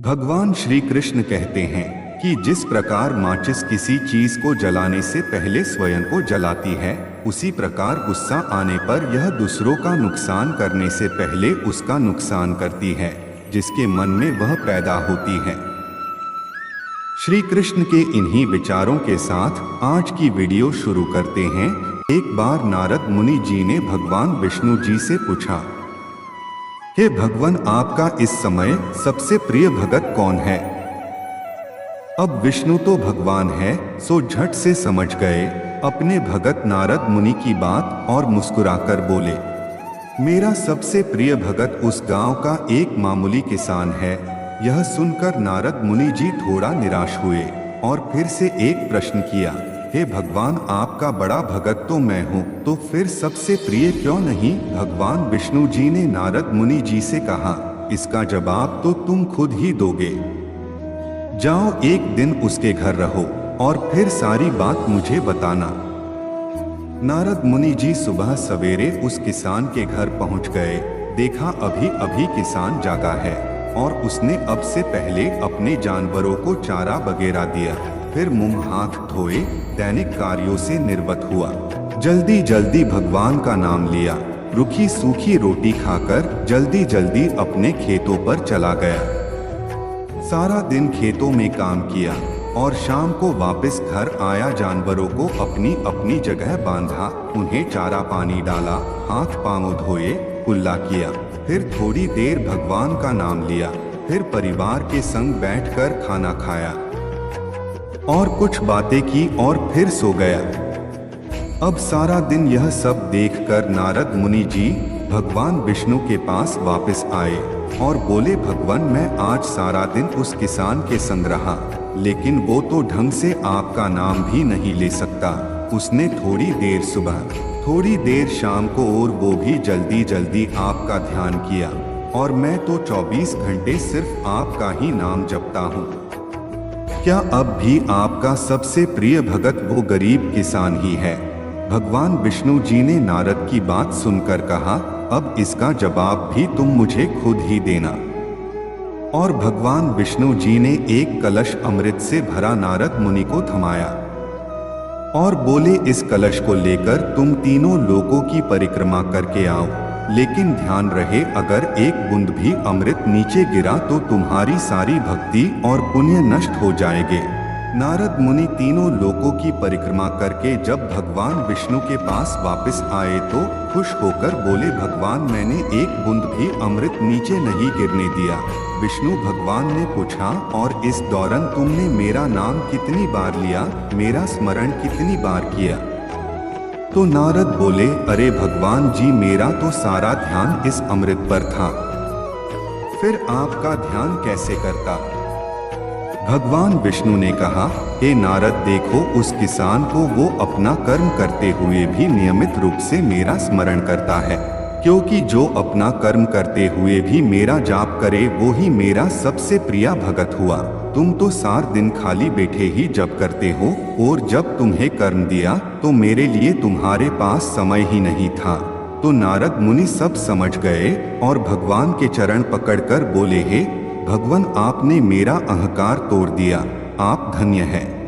भगवान श्री कृष्ण कहते हैं कि जिस प्रकार माचिस किसी चीज को जलाने से पहले स्वयं को जलाती है, उसी प्रकार गुस्सा आने पर यह दूसरों का नुकसान करने से पहले उसका नुकसान करती है, जिसके मन में वह पैदा होती है। श्री कृष्ण के इन्हीं विचारों के साथ आज की वीडियो शुरू करते हैं। एक बार नारद मुनि जी ने भगवान विष्णु जी से पूछा, हे भगवान, आपका इस समय सबसे प्रिय भगत कौन है? अब विष्णु तो भगवान है, सो झट से समझ गए अपने भगत नारद मुनि की बात और मुस्कुराकर बोले, मेरा सबसे प्रिय भगत उस गांव का एक मामूली किसान है। यह सुनकर नारद मुनि जी थोड़ा निराश हुए और फिर से एक प्रश्न किया, हे भगवान, आपका बड़ा भगत तो मैं हूँ, तो फिर सबसे प्रिय क्यों नहीं? भगवान विष्णु जी ने नारद मुनि जी से कहा, इसका जवाब तो तुम खुद ही दोगे। जाओ, एक दिन उसके घर रहो और फिर सारी बात मुझे बताना। नारद मुनि जी सुबह सवेरे उस किसान के घर पहुंच गए। देखा अभी अभी किसान जागा है और उसने अब से पहले अपने जानवरों को चारा वगैरह दिया, फिर मुंह हाथ धोए दैनिक कार्यों से निर्वत हुआ। जल्दी जल्दी भगवान का नाम लिया, रूखी सूखी रोटी खाकर जल्दी जल्दी अपने खेतों पर चला गया। सारा दिन खेतों में काम किया और शाम को वापस घर आया। जानवरों को अपनी अपनी जगह बांधा, उन्हें चारा पानी डाला, हाथ पांव धोए, कुल्ला किया, फिर थोड़ी देर भगवान का नाम लिया, फिर परिवार के संग बैठकर खाना खाया और कुछ बातें की और फिर सो गया। अब सारा दिन यह सब देखकर नारद मुनि जी भगवान विष्णु के पास वापस आए और बोले, भगवान, मैं आज सारा दिन उस किसान के संग रहा, लेकिन वो तो ढंग से आपका नाम भी नहीं ले सकता। उसने थोड़ी देर सुबह, थोड़ी देर शाम को, और वो भी जल्दी जल्दी आपका ध्यान किया, और मैं तो 24 घंटे सिर्फ आपका ही नाम जपता हूँ। क्या अब भी आपका सबसे प्रिय भगत वो गरीब किसान ही है? भगवान विष्णु जी ने नारद की बात सुनकर कहा, अब इसका जवाब भी तुम मुझे खुद ही देना। और भगवान विष्णु जी ने एक कलश अमृत से भरा नारद मुनि को थमाया और बोले, इस कलश को लेकर तुम तीनों लोकों की परिक्रमा करके आओ, लेकिन ध्यान रहे अगर एक बूंद भी अमृत नीचे गिरा तो तुम्हारी सारी भक्ति और पुण्य नष्ट हो जाएंगे। नारद मुनि तीनों लोकों की परिक्रमा करके जब भगवान विष्णु के पास वापस आए तो खुश होकर बोले, भगवान, मैंने एक बूंद भी अमृत नीचे नहीं गिरने दिया। विष्णु भगवान ने पूछा, और इस दौरान तुमने मेरा नाम कितनी बार लिया, मेरा स्मरण कितनी बार किया? तो नारद बोले, अरे भगवान जी, मेरा तो सारा ध्यान इस अमृत पर था, फिर आपका ध्यान कैसे करता? भगवान विष्णु ने कहा, हे नारद, देखो उस किसान को, वो अपना कर्म करते हुए भी नियमित रूप से मेरा स्मरण करता है, क्योंकि जो अपना कर्म करते हुए भी मेरा जाप करे वो ही मेरा सबसे प्रिय भगत हुआ। तुम तो सारा दिन खाली बैठे ही जप करते हो, और जब तुम्हें कर्म दिया तो मेरे लिए तुम्हारे पास समय ही नहीं था। तो नारद मुनि सब समझ गए और भगवान के चरण पकड़कर बोले, हे भगवान, आपने मेरा अहंकार तोड़ दिया, आप धन्य हैं।